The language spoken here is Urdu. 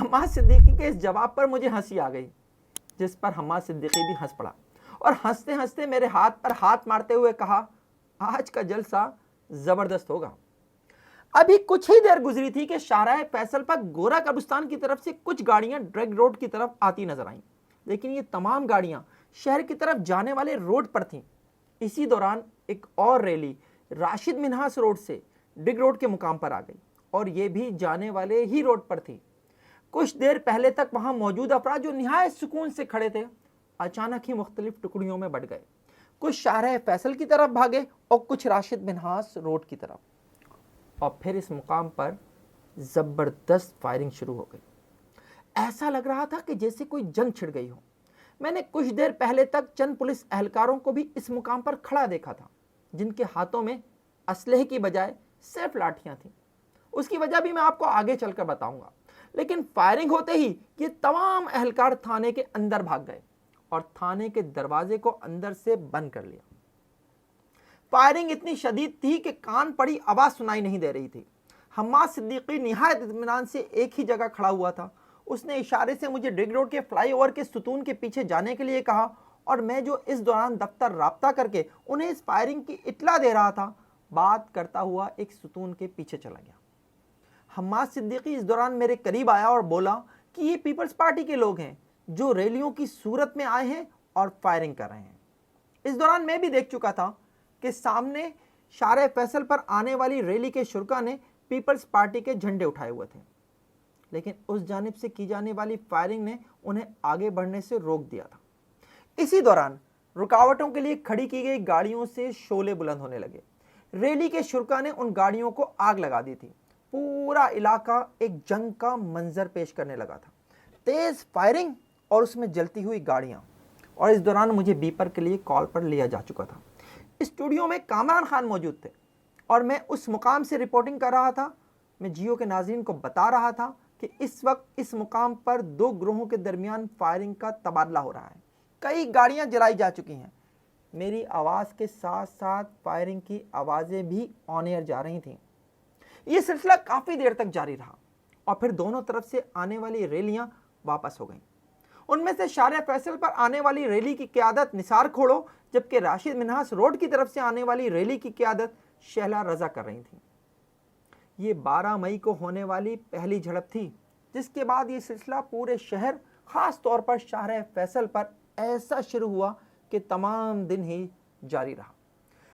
حماد صدیقی کے اس جواب پر مجھے ہنسی آ گئی، جس پر حماد صدیقی بھی ہنس پڑا اور ہنستے ہنستے میرے ہاتھ پر ہاتھ مارتے ہوئے کہا، آج کا جلسہ زبردست ہوگا۔ ابھی کچھ ہی دیر گزری تھی کہ شاہراہ فیصل پر گورا قبرستان کی طرف سے کچھ گاڑیاں ڈریگ روڈ کی طرف آتی نظر آئیں، لیکن یہ تمام گاڑیاں شہر کی طرف جانے والے روڈ پر تھیں۔ اسی دوران ایک اور ریلی راشد منہاس روڈ سے ڈگ روڈ کے مقام پر آ گئی اور یہ بھی جانے والے ہی روڈ پر تھی۔ کچھ دیر پہلے تک وہاں موجود افراد جو نہایت سکون سے کھڑے تھے، اچانک ہی مختلف ٹکڑیوں میں بٹ گئے۔ کچھ شاہراہ فیصل کی طرف بھاگے اور کچھ راشد منہاس روڈ کی طرف، اور پھر اس مقام پر زبردست فائرنگ شروع ہو گئی۔ ایسا لگ رہا تھا کہ جیسے کوئی جنگ چھڑ گئی ہو۔ میں نے کچھ دیر پہلے تک چند پولیس اہلکاروں کو بھی اس مقام پر کھڑا دیکھا تھا، جن کے ہاتھوں میں اسلحے کی بجائے صرف لاٹھیاں تھیں۔ اس کی وجہ بھی میں آپ کو آگے چل کر بتاؤں گا، لیکن فائرنگ ہوتے ہی یہ تمام اہلکار تھانے کے اندر بھاگ گئے اور تھانے کے دروازے کو اندر سے بند کر لیا۔ فائرنگ اتنی شدید تھی کہ کان پڑی آواز سنائی نہیں دے رہی تھی۔ حماد صدیقی نہایت اطمینان سے ایک ہی جگہ کھڑا ہوا تھا۔ اس نے اشارے سے مجھے ڈگ روڈ کے فلائی اوور کے ستون کے پیچھے جانے کے لیے کہا، اور میں جو اس دوران دفتر رابطہ کر کے انہیں اس فائرنگ کی اطلاع دے رہا تھا، بات کرتا ہوا ایک ستون کے پیچھے چلا گیا۔ حماد صدیقی اس دوران میرے قریب آیا اور بولا کہ یہ پیپلز پارٹی کے لوگ ہیں جو ریلیوں کی صورت میں آئے ہیں اور فائرنگ کر رہے ہیں۔ اس دوران میں بھی دیکھ چکا تھا کہ سامنے شاہراہ فیصل پر آنے والی ریلی کے شرکا نے پیپلز پارٹی کے جھنڈے اٹھائے ہوئے تھے، لیکن اس جانب سے کی جانے والی فائرنگ نے انہیں آگے بڑھنے سے روک دیا تھا۔ اسی دوران رکاوٹوں کے لیے کھڑی کی گئی گاڑیوں سے شعلے بلند ہونے لگے۔ ریلی کے شرکا نے ان گاڑیوں کو آگ لگا دی تھی۔ پورا علاقہ ایک جنگ کا منظر پیش کرنے لگا تھا، تیز فائرنگ اور اس میں جلتی ہوئی گاڑیاں۔ اور اس دوران مجھے بیپر کے لیے کال پر لیا جا چکا تھا۔ اسٹوڈیو میں کامران خان موجود تھے اور میں اس مقام سے رپورٹنگ کر رہا تھا۔ میں جیو کے ناظرین کو بتا رہا تھا کہ اس وقت اس مقام پر دو گروہوں کے درمیان فائرنگ کا تبادلہ ہو رہا ہے۔ کئی گاڑیاں جلائی جا چکی ہیں۔ میری آواز کے ساتھ ساتھ فائرنگ کی آوازیں بھی آن ایئر جا رہی تھیں۔ یہ سلسلہ کافی دیر تک جاری رہا اور پھر دونوں طرف سے آنے والی ریلیاں واپس ہو گئیں۔ ان میں سے شاہراہ فیصل پر آنے والی ریلی کی قیادت نثار کھوڑو، جبکہ راشد منہاس روڈ کی طرف سے آنے والی ریلی کی قیادت شہلا رضا کر رہی تھیں۔ یہ 12 مئی کو ہونے والی پہلی جھڑپ تھی، جس کے بعد یہ سلسلہ پورے شہر، خاص طور پر شاہراہ فیصل پر ایسا شروع ہوا کہ تمام دن ہی جاری رہا۔